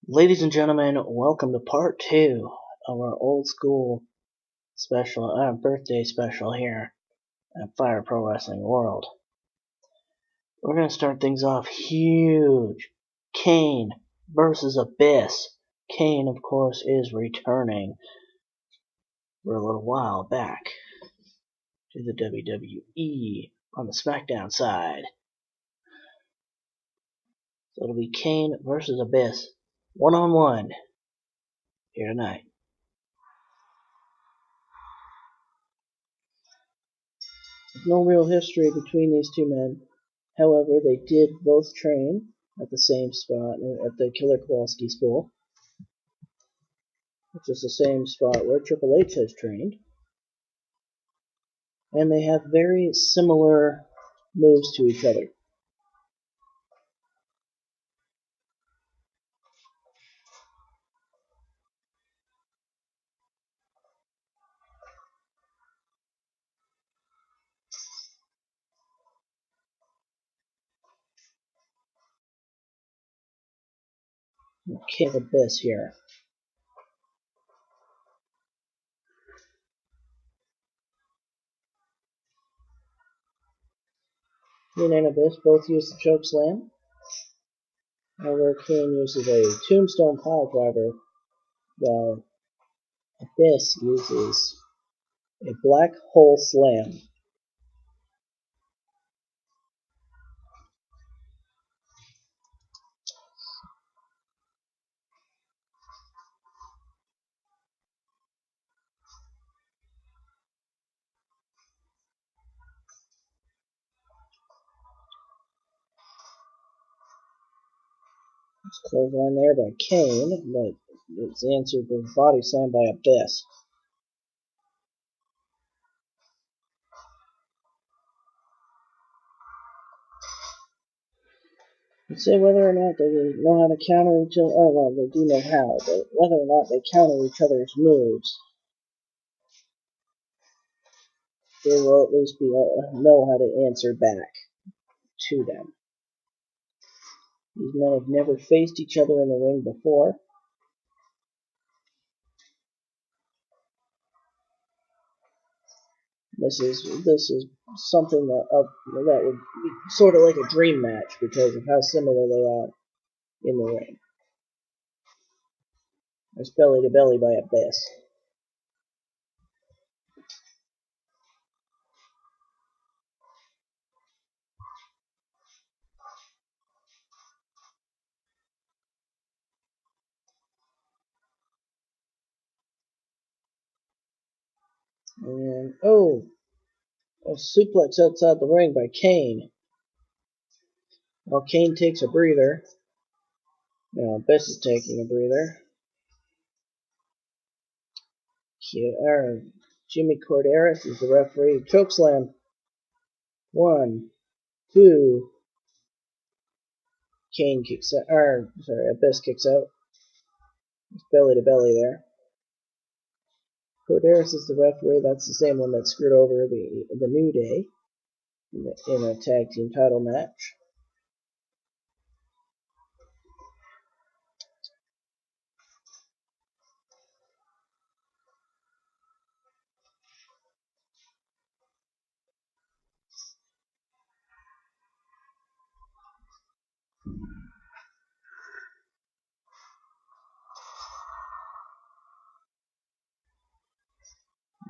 Ladies and gentlemen, welcome to part 2 of our old school special, birthday special here at Fire Pro Wrestling World. We're going to start things off huge. Kane versus Abyss. Kane, of course, is returning for a little while back to the WWE on the SmackDown side. So it'll be Kane versus Abyss, one-on-one, here tonight. There's no real history between these two men. However, they did both train at the same spot at the Killer Kowalski School, which is the same spot where Triple H has trained. And they have very similar moves to each other. King Abyss here. Kane and Abyss both use the choke slam. However, Kane uses a tombstone pile driver, while Abyss uses a black hole slam. It's clothesline there by Kane, but it's answered with a body slam by Abyss. I'd say whether or not they know how to counter each other, oh well, they do know how, but whether or not they counter each other's moves, they will at least know how to answer back to them. These men have never faced each other in the ring before. This is something that would be sort of like a dream match because of how similar they are in the ring. There's belly to belly by Abyss. And a suplex outside the ring by Kane. While Kane takes a breather. Now Abyss is taking a breather. Jimmy Corderas is the referee. Chokeslam. 1, 2. Kane kicks out. Abyss kicks out. It's belly to belly there. Corderas is the referee. That's the same one that screwed over the New Day in a tag team title match.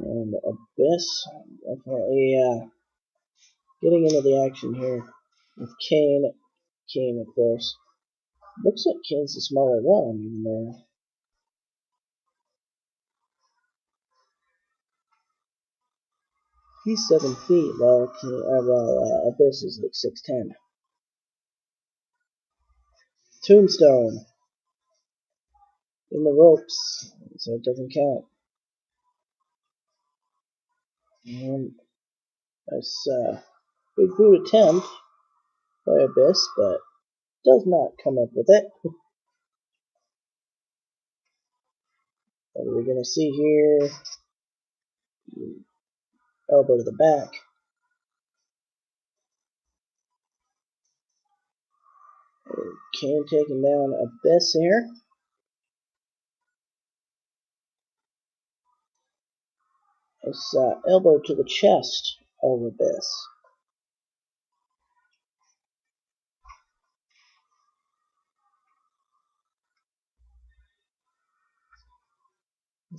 And Abyss definitely getting into the action here with Kane. Kane, of course. Looks like Kane's the smaller one, even though he's 7 feet, while Abyss is like 6'10". Tombstone in the ropes, so it doesn't count. And nice big boot attempt by Abyss, but does not come up with it. What are we going to see here? Elbow to the back. Kane taking down Abyss here. This elbow to the chest of Abyss.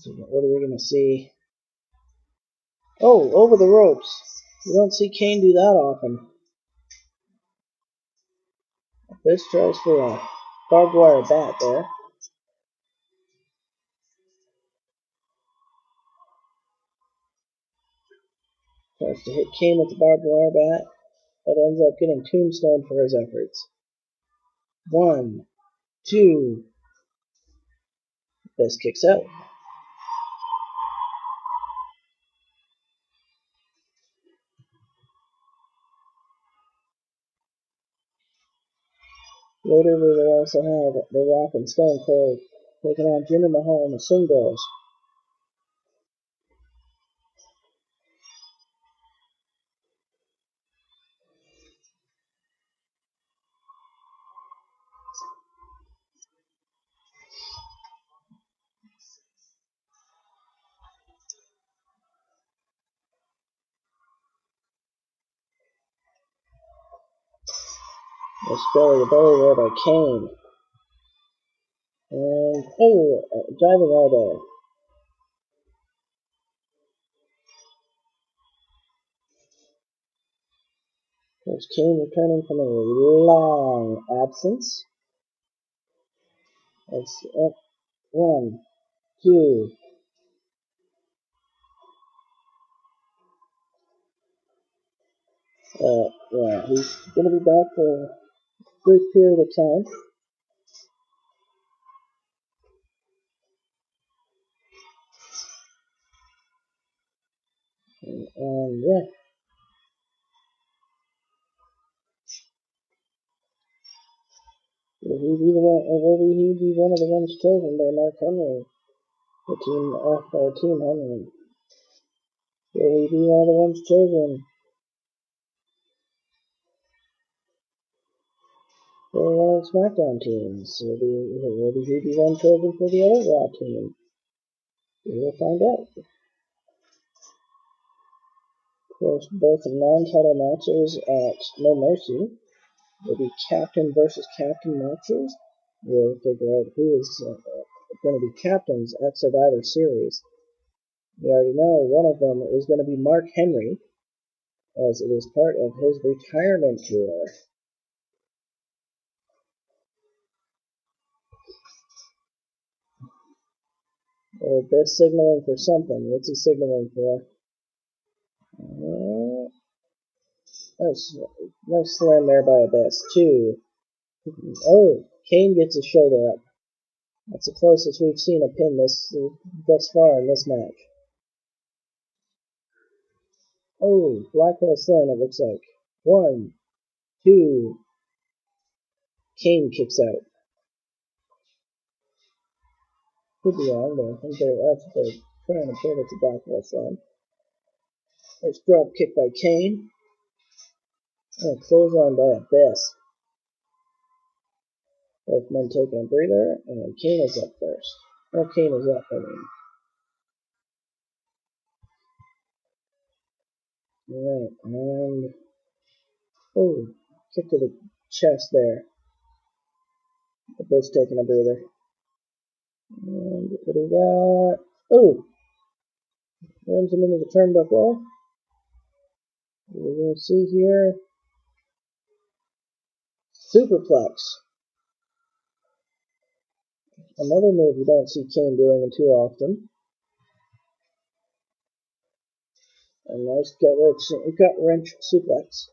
What are we going to see? Oh, over the ropes. You don't see Kane do that often. Abyss tries for a barbed wire bat there. Tries to hit Kane with the barbed wire bat, but ends up getting tombstone for his efforts. 1, 2. Abyss kicks out. Later we will also have The Rock and Stone Cold taking on Jinder Mahal and the Singh. This belly roll by Kane. And, oh, diving elbow. There's Kane returning from a long absence. It's up 1, 2. Yeah, he's going to be back for a brief period of time. And yeah. Will he be one of the ones chosen by Mark Henry? Team Henry. Will he be one of the ones chosen for one of the SmackDown teams? Will he be one chosen for the other Raw team? We will find out. Of course, both non-title matches at No Mercy will be captain versus captain matches. We'll figure out who is going to be captains at Survivor Series. We already know one of them is going to be Mark Henry, as it is part of his retirement tour. Abyss signaling for something. What's he signaling for? Nice slam there by Abyss. 2. Oh, Kane gets his shoulder up. That's the closest we've seen a pin thus far in this match. Oh, black hole slam it looks like. 1, 2. Kane kicks out. Could be wrong, but I think that's what they're trying to prove it's a black hole slam. Nice drop kick by Kane. And a clothesline by Abyss. Both men taking a breather, and Kane is up first. Oh, Kane is up, I mean. Alright, and... Oh, kick to the chest there. Abyss taking a breather. And what do we got? Oh! Rams him into the turnbuckle. We're going to see here. Superplex. Another move you don't see Kane doing too often. A nice gut wrench suplex.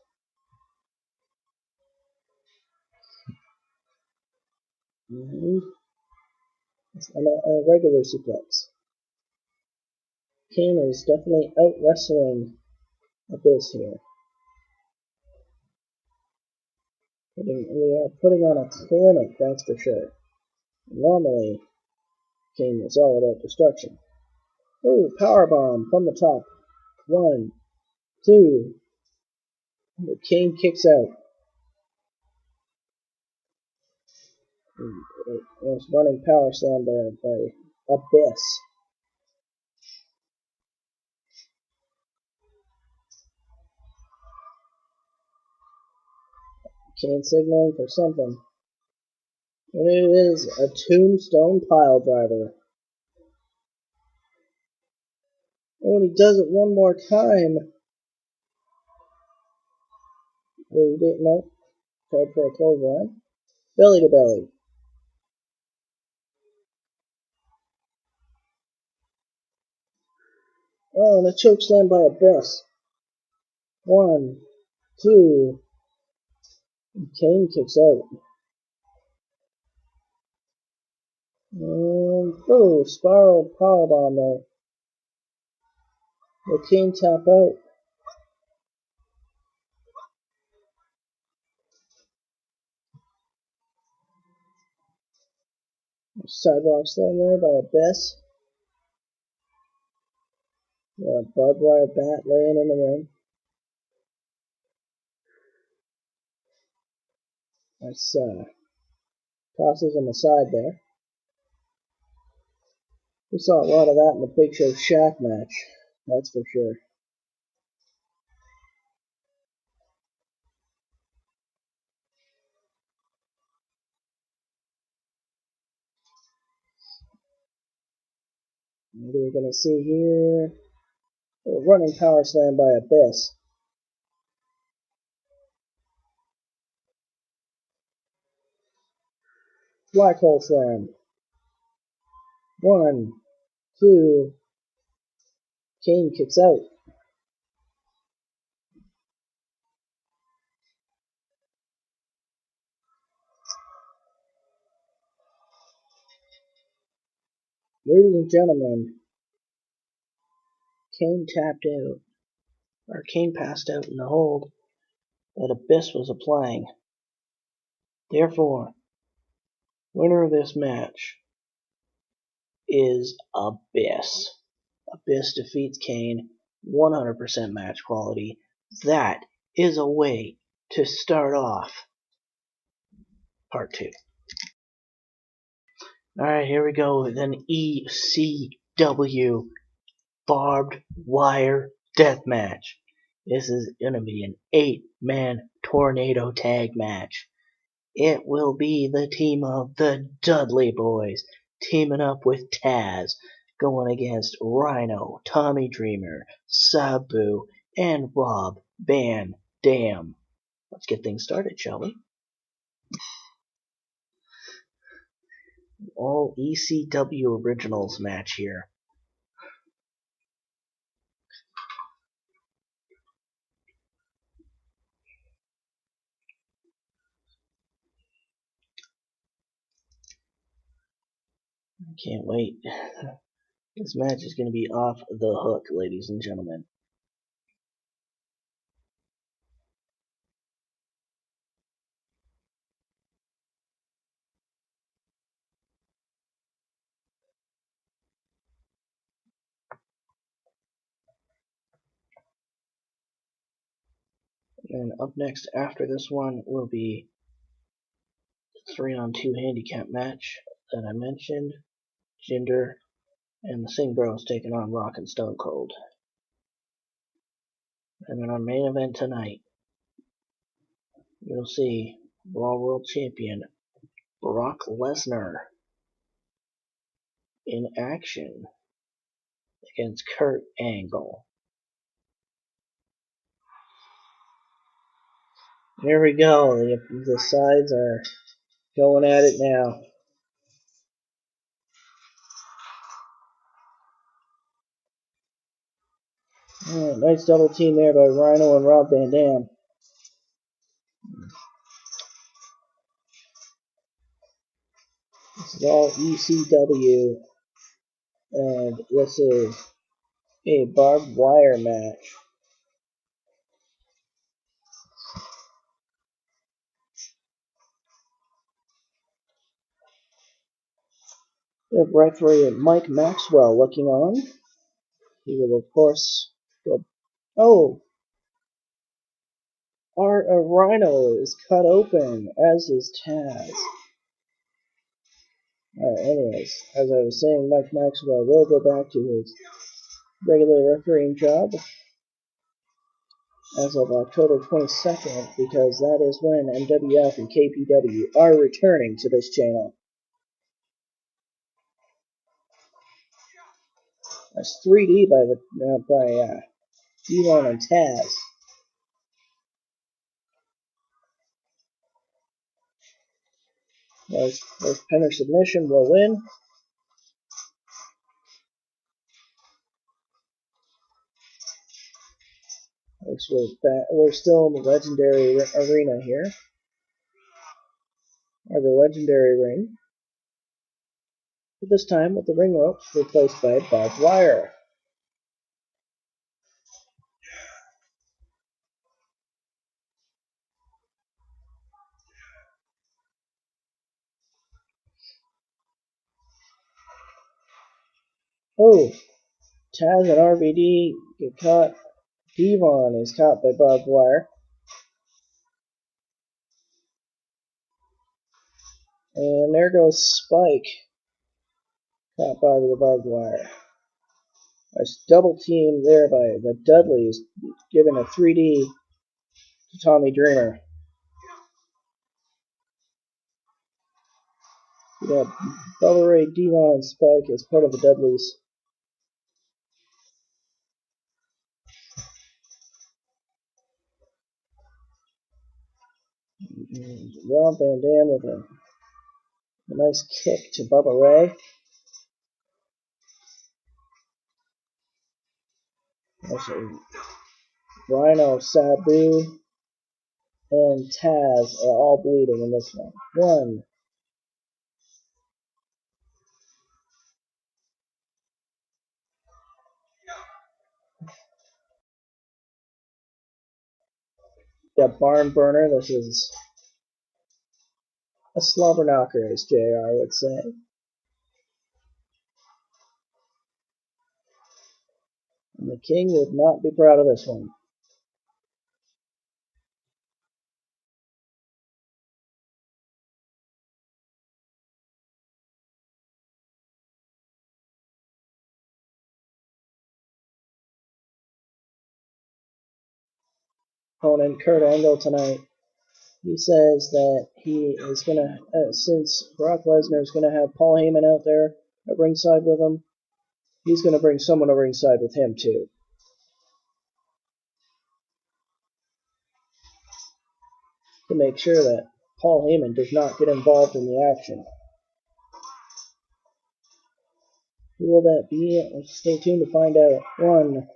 And a regular suplex. Kane is definitely out wrestling Abyss here. We are putting on a clinic, that's for sure. Normally, Kane is all about destruction. Ooh, powerbomb from the top. 1, 2. Kane kicks out. There's running power slam there by Abyss. Kane signaling for something. And it is a tombstone pile driver. Oh, and he does it one more time. Oh, he didn't know. Tried for a clothesline. Belly to belly. Oh, and a choke slam by Abyss. 1, 2. And Kane kicks out. And oh, spiral powerbomb there. Will Kane tap out? Sidewalk slam there by Abyss. Barbed wire bat laying in the ring. That's tosses him aside there. We saw a lot of that in the Big Show Shaq match. That's for sure. What are we going to see here? A running power slam by Abyss. Black hole slam. 1, 2. Kane kicks out. Ladies and gentlemen, Kane tapped out. Or Kane passed out in the hold that Abyss was applying. Therefore, winner of this match is Abyss. Abyss defeats Kane, 100% match quality. That is a way to start off part 2. Alright, here we go with an ECW Barbed Wire Deathmatch. This is going to be an 8-man tornado tag match. It will be the team of the Dudley Boys teaming up with Taz, going against Rhino, Tommy Dreamer, Sabu, and Rob Van Dam. Let's get things started, shall we? All ECW originals match here. I can't wait. This match is going to be off the hook, ladies and gentlemen. And up next after this one will be the 3-on-2 handicap match that I mentioned. Jinder and the Singh Bros taking on Rock and Stone Cold. And in our main event tonight, you'll see Raw World Champion Brock Lesnar in action against Kurt Angle. Here we go. The sides are going at it now. Alright, nice double team there by Rhino and Rob Van Dam. This is all ECW, and this is a barbed wire match. We have referee Mike Maxwell looking on. He will, of course, go. Oh! Our Rhino is cut open, as is Taz. Anyways, as I was saying, Mike Maxwell will go back to his regular refereeing job. as of October 22nd, because that is when MWF and KPW are returning to this channel. That's 3D by Devon and Taz. There's Penner submission will win. We're still in the legendary arena here, or the legendary ring. But this time with the ring ropes replaced by barbed wire. Oh, Taz and RVD get caught. Devon is caught by barbed wire. And there goes Spike, caught by the barbed wire. There's double team there by the Dudleys, giving a 3D to Tommy Dreamer. We got Bubba Ray, Devon, and Spike as part of the Dudleys. Rob Van Dam with a nice kick to Bubba Ray. Also, Rhino, Sabu, and Taz are all bleeding in this one. One. Got Barn Burner. This is a slobber knocker, as JR would say. And the King would not be proud of this one. Opponent Kurt Angle tonight. He says that he is going to, since Brock Lesnar is going to have Paul Heyman out there at ringside with him, he's going to bring someone to ringside with him too. To make sure that Paul Heyman does not get involved in the action. Who will that be? Stay tuned to find out. One.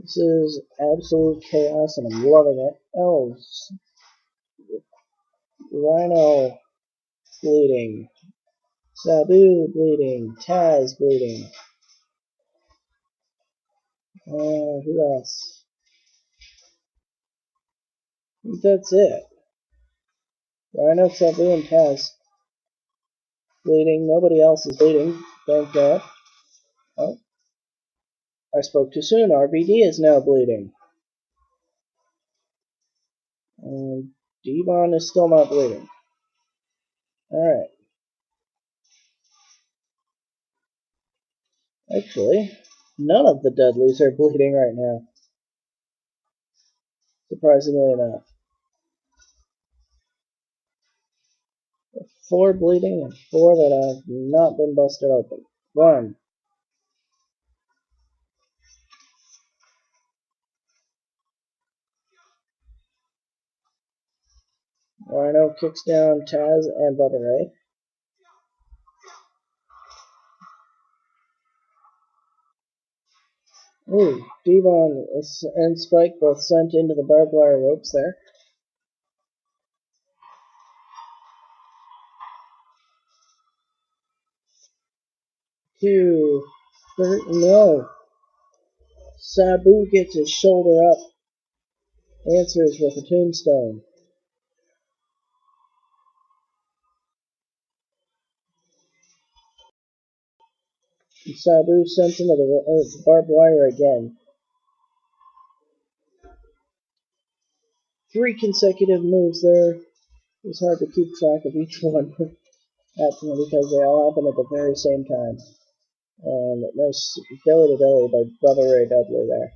This is absolute chaos and I'm loving it. Oh, Rhino bleeding. Sabu bleeding. Taz bleeding. Who else? That's it. Rhino, Sabu, and Taz bleeding. Nobody else is bleeding. Thank God. Oh, I spoke too soon. RVD is now bleeding. And Devon is still not bleeding. Alright. Actually, none of the Dudleys are bleeding right now. Surprisingly enough. 4 bleeding and 4 that have not been busted open. 1. Rhino kicks down Taz and Bubba Ray. Ooh, Devon and Spike both sent into the barbed wire ropes there. Two. No. Sabu gets his shoulder up. Answers with a tombstone. And Sabu sent into the barbed wire again. 3 consecutive moves there. It's hard to keep track of each one because they all happen at the very same time. And nice belly to belly by Bubba Ray Dudley there.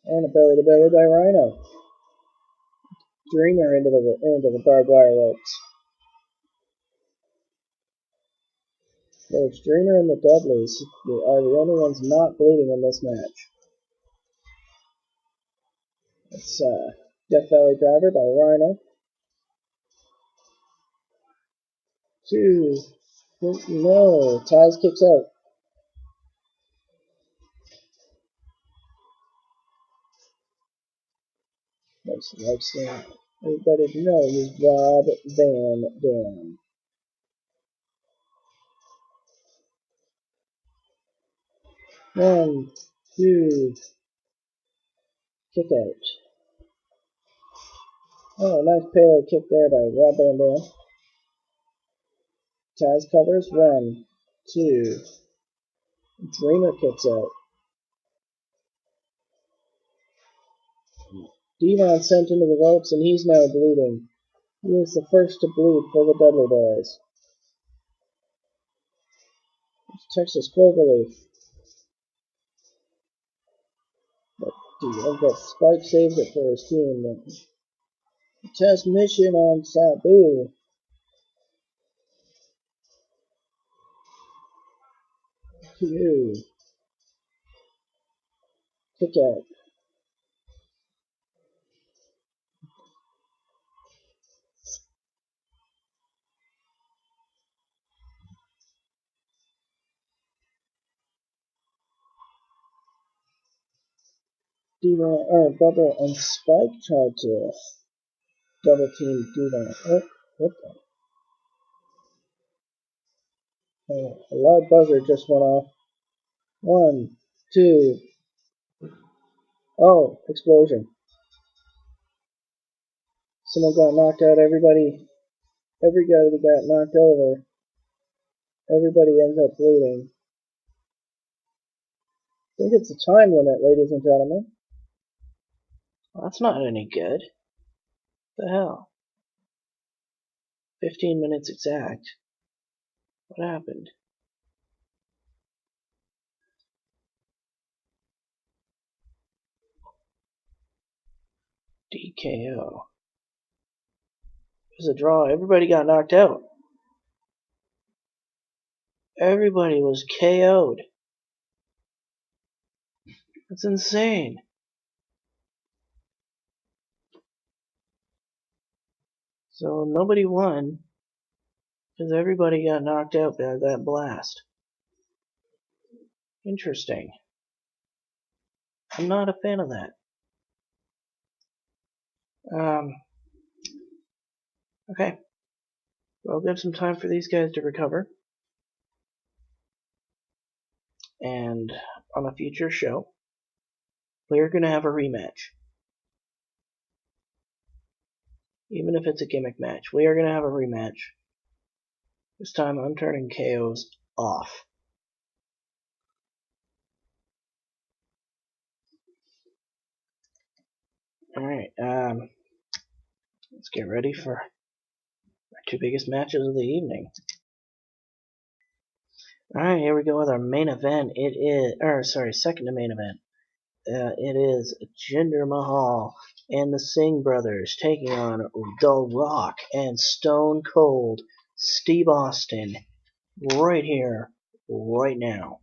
And a belly to belly by Rhino. Dreamer into the barbed wire ropes. Both Dreamer and the Dudleys are the only ones not bleeding in this match. It's Death Valley Driver by Rhino. 2. No, Taz kicks out. Looks like everybody knows Rob Van Dam. 1, 2, kick out. Oh, nice parallel kick there by Rob Van Dam. Taz covers. 1, 2. Dreamer kicks out. Devon sent into the ropes and he's now bleeding. He is the first to bleed for the Dudley Boys. Texas Cloverleaf. But Spike saves it for his team. Test mission on Sabu. 2. Kick out. Bubba and Spike tried to double team Devon. Oh, what the? A loud buzzer just went off. 1, 2. Oh, explosion. Someone got knocked out. Every guy that got knocked over, everybody ends up bleeding. I think it's a time limit, ladies and gentlemen. Well, that's not any good. What the hell? 15 minutes exact. What happened? DKO. It was a draw. Everybody got knocked out. Everybody was KO'd. That's insane. So nobody won because everybody got knocked out by that blast. Interesting. I'm not a fan of that. Okay. Well, I'll give some time for these guys to recover. And on a future show, we're going to have a rematch. Even if it's a gimmick match, we are going to have a rematch. This time I'm turning KOs off. Alright, let's get ready for our 2 biggest matches of the evening. Alright, here we go with our main event. Second to main event. It is Jinder Mahal and the Singh brothers taking on The Rock and Stone Cold Steve Austin right here, right now.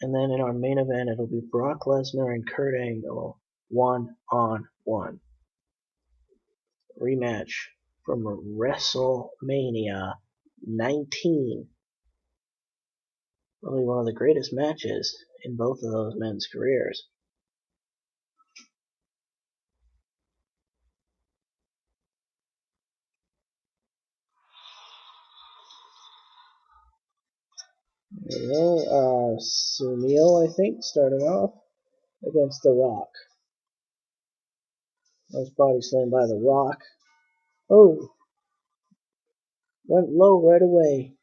And then in our main event, it'll be Brock Lesnar and Kurt Angle 1-on-1. Rematch from WrestleMania 19. Probably one of the greatest matches in both of those men's careers. There we go. Sunil, I think, starting off against The Rock. Nice body slam by The Rock. Oh! Went low right away.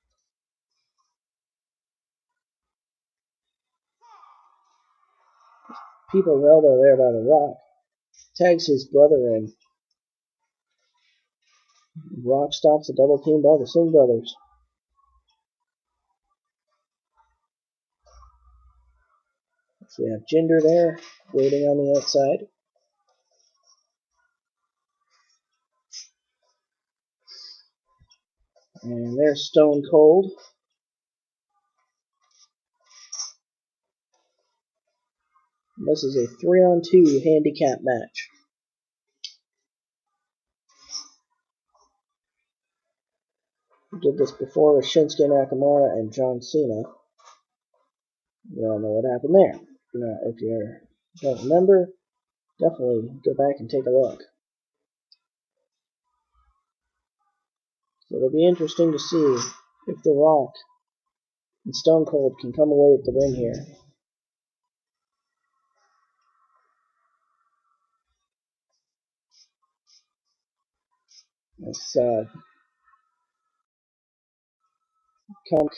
People elbow there by The Rock. Tags his brother in. Rock stops a double team by the Singh brothers. So we have Jinder there, waiting on the outside. And there's Stone Cold. This is a 3-on-2 handicap match. We did this before with Shinsuke Nakamura and John Cena. You all know what happened there. If you don't remember, definitely go back and take a look. So it'll be interesting to see if The Rock and Stone Cold can come away with the win here. Let's come.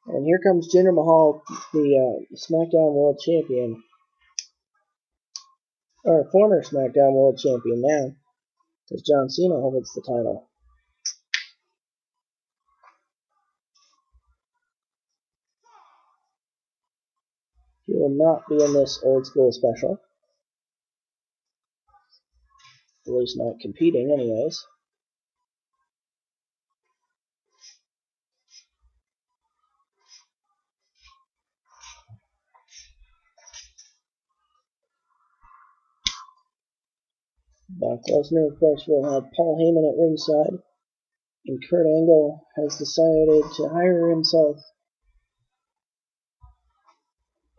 And here comes Jinder Mahal, the SmackDown World Champion, or former SmackDown World Champion now, because John Cena holds the title. He will not be in this old school special. At least not competing anyways. Brock Lesnar, of course, will have Paul Heyman at ringside. And Kurt Angle has decided to hire himself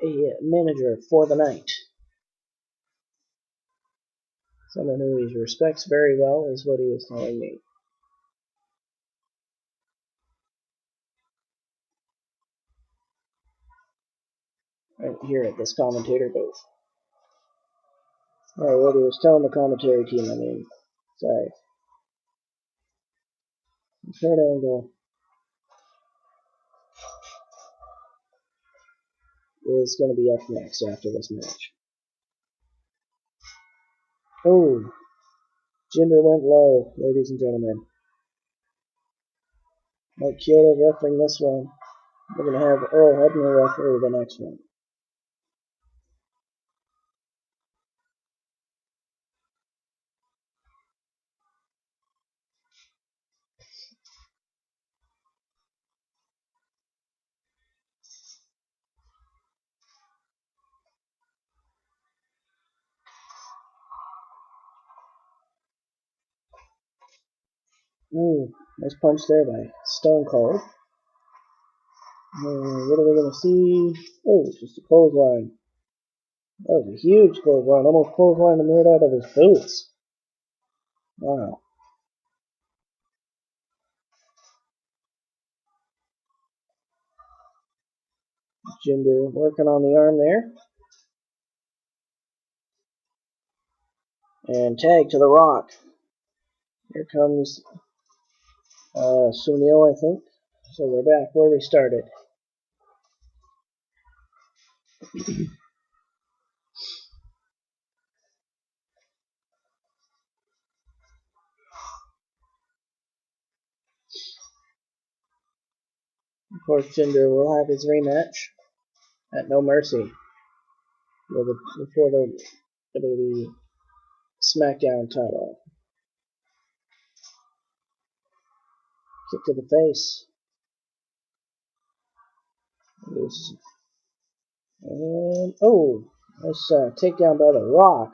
a manager for the night. Someone who he respects very well is what he was telling me. Right here at this commentator booth. Or what he was telling the commentary team, I mean. Sorry. Kurt Angle is going to be up next after this match. Oh, Jinder went low, ladies and gentlemen. Mike Chioda refereeing this one. We're going to have Earl Hebner referee the next one. Nice punch there by Stone Cold. What are we going to see? Oh, just a clothesline. That was a huge clothesline. Almost clotheslined him right out of his boots. Wow. Jinder working on the arm there. And tag to The Rock. Here comes Sunil, I think. So we're back where we started. Of course, Jinder will have his rematch at No Mercy before the WWE SmackDown title. Kick to the face. And, oh, nice takedown by The Rock.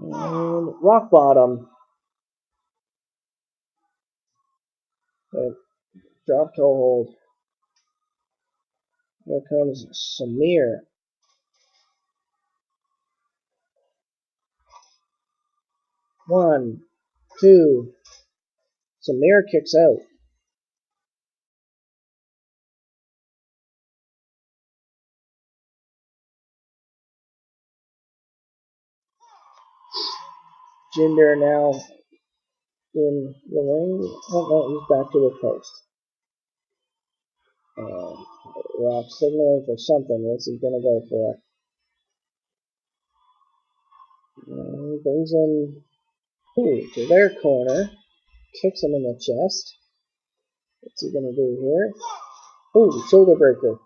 And rock bottom. But drop toe hold. Here comes Samir. One, two. Samir kicks out. Jinder now in the ring. Oh no, he's back to the post. Rock signaling for something. What's he gonna go for? Brings him to their corner. Kicks him in the chest. What's he gonna do here? Ooh, shoulder breaker.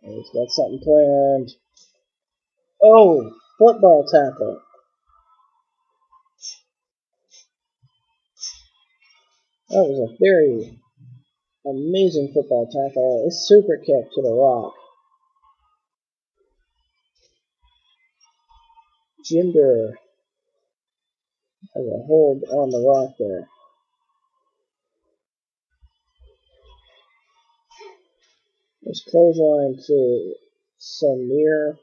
He's got something planned. Oh, football tackle. That was a very amazing football tackle. A super kick to the Rock. Jinder has a hold on the Rock there. There's clothesline to Samir.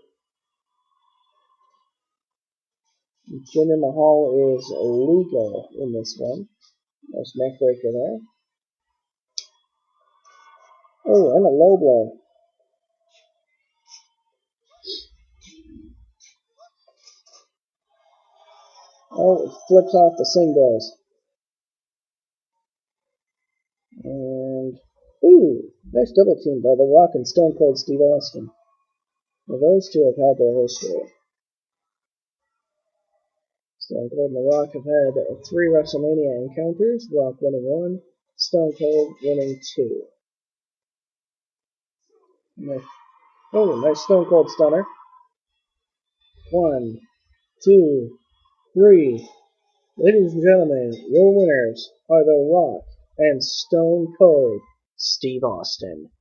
Jinder Mahal is illegal in this one. Nice neck breaker there. Oh, and a low blow. Oh, it flips off the Singh does. And, ooh, nice double team by The Rock and Stone Cold Steve Austin. Well, those two have had their history. Stone Cold and The Rock have had 3 WrestleMania encounters, Rock winning 1, Stone Cold winning 2. Nice. Oh, nice Stone Cold stunner. 1, 2, 3. Ladies and gentlemen, your winners are The Rock and Stone Cold Steve Austin.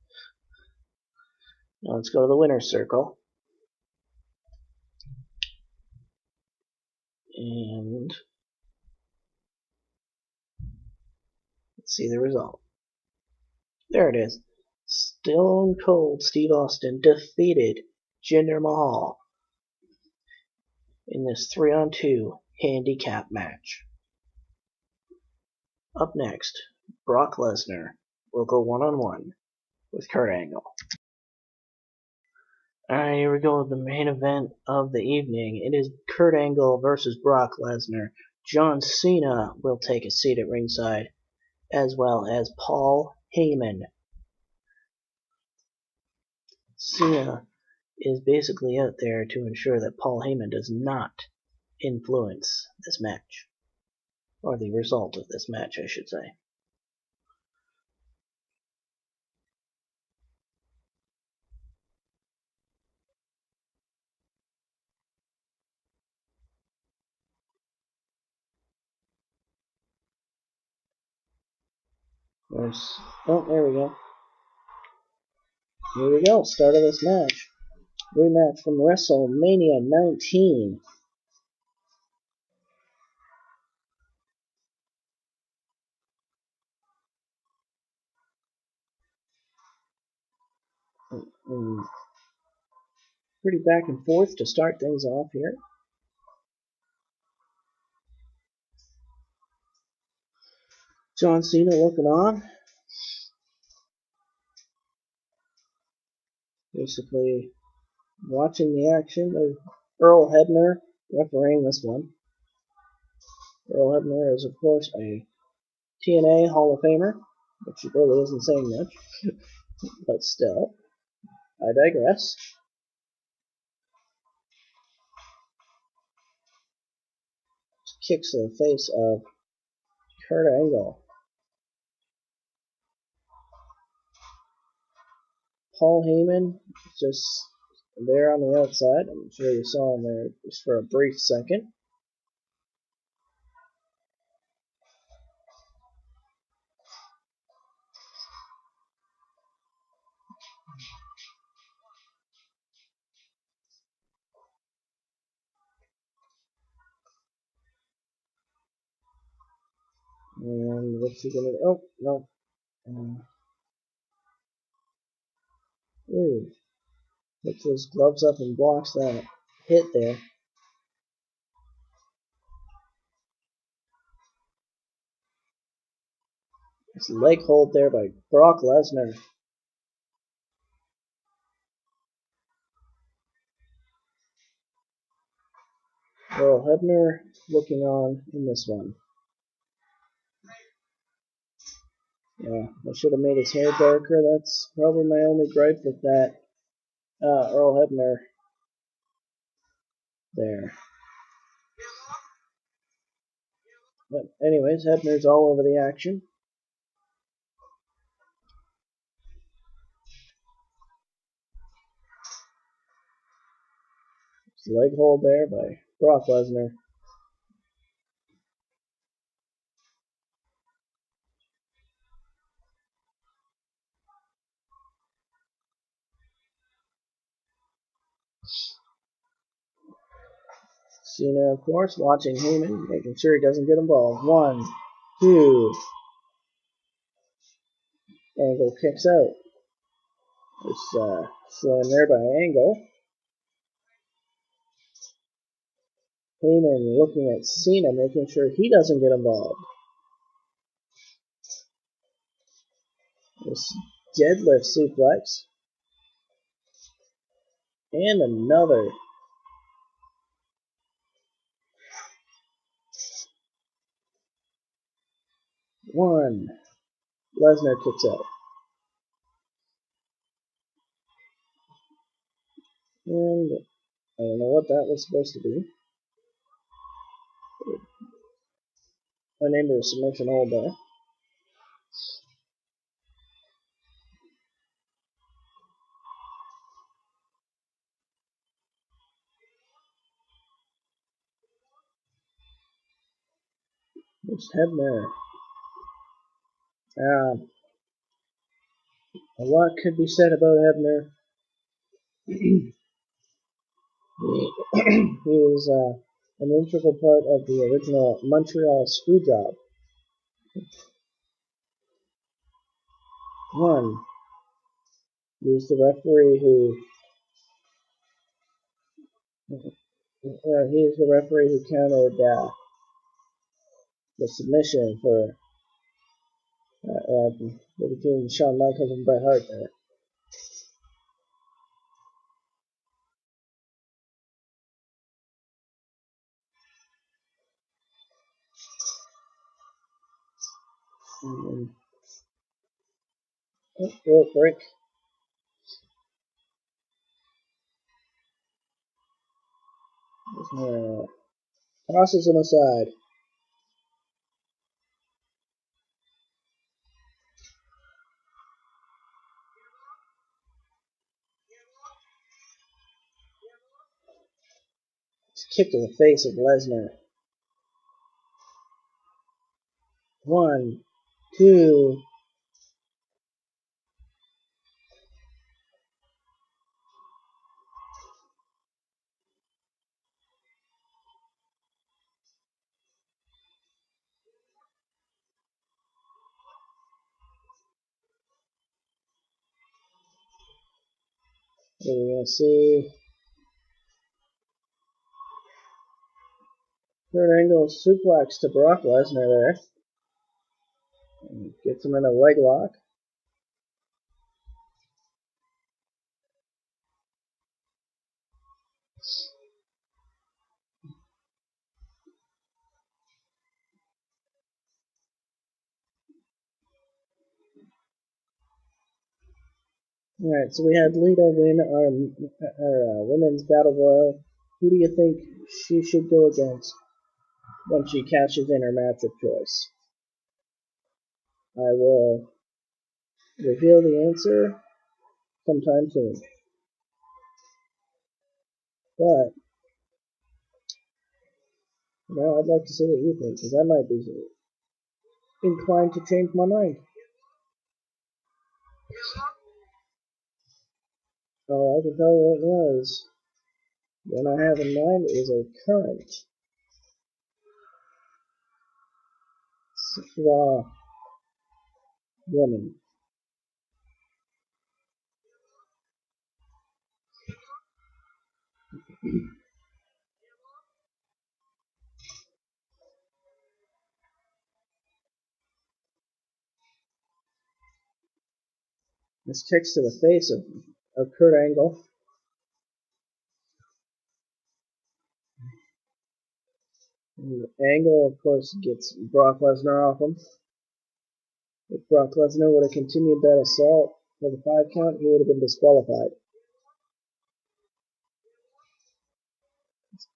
Now let's go to the winner's circle. And let's see the result. There it is. Stone Cold Steve Austin defeated Jinder Mahal in this 3-on-2 handicap match. Up next, Brock Lesnar will go 1-on-1 with Kurt Angle. Alright, here we go with the main event of the evening. It is Kurt Angle versus Brock Lesnar. John Cena will take a seat at ringside, as well as Paul Heyman. Cena is basically out there to ensure that Paul Heyman does not influence this match. Or the result of this match, I should say. Oh, there we go. Here we go, start of this match. Rematch from WrestleMania 19. Pretty back and forth to start things off here. John Cena looking on. Basically watching the action. There's Earl Hebner refereeing this one. Earl Hebner is, of course, a TNA Hall of Famer, which really isn't saying much, but still, I digress. Kicks to the face of Kurt Angle. Paul Heyman just there on the outside. I'm sure you saw him there just for a brief second. And what's he gonna do? Oh, no. Ooh. Puts his gloves up and blocks that hit there. It's leg hold there by Brock Lesnar. Earl Hebner looking on in this one. Yeah, I should have made his hair darker. That's probably my only gripe with that. Earl Hebner there. But anyways, Hebner's all over the action. Leg hold there by Brock Lesnar. Cena, of course, watching Heyman, making sure he doesn't get involved. 1, 2. Angle kicks out. There's slam there by Angle. Heyman looking at Cena, making sure he doesn't get involved. This deadlift suplex. And another. 1. Lesnar kicks out. And I don't know what that was supposed to be. Went into a submission hold there. There's Hebner. A lot could be said about Hebner. He was an integral part of the original Montreal Screwjob. 1. He was the referee who countered the submission for between Shawn Michaels and Bret Hart there. Rope break. Tosses him aside. Kick to the face of Lesnar. 1, 2. We're going to see Kurt Angle suplex to Brock Lesnar there. And gets him in a leg lock. Alright, so we had Lita win our women's battle royal. Who do you think she should go against when she cashes in her match of choice? I will reveal the answer sometime soon. But now I'd like to see what you think, because I might be inclined to change my mind. All I can tell you right now is what I have in mind is a current Raw woman. This kicks to the face of Kurt Angle. And Angle, of course, gets Brock Lesnar off him. If Brock Lesnar would have continued that assault for the 5 count, he would have been disqualified.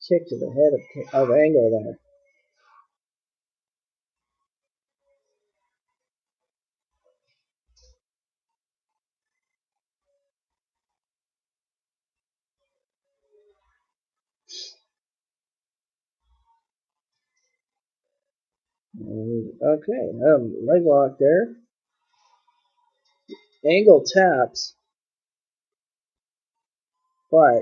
Kick to the head of Angle there. Okay, leg lock there. Angle taps, but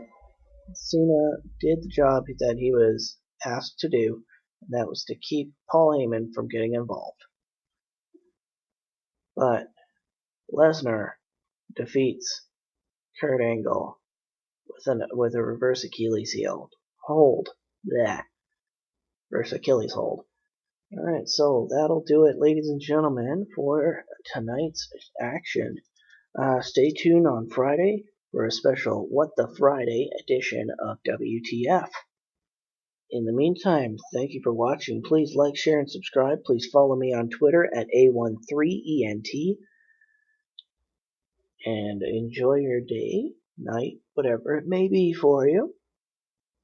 Cena did the job that he was asked to do, and that was to keep Paul Heyman from getting involved. But Lesnar defeats Kurt Angle with a reverse Achilles heel hold. Yeah, reverse Achilles hold. Alright, so that'll do it, ladies and gentlemen, for tonight's action. Stay tuned on Friday for a special What the Friday edition of WTF. In the meantime, thank you for watching. Please like, share, and subscribe. Please follow me on Twitter at A13ENT. And enjoy your day, night, whatever it may be for you.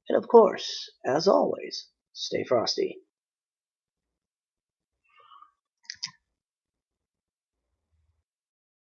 And of course, as always, stay frosty.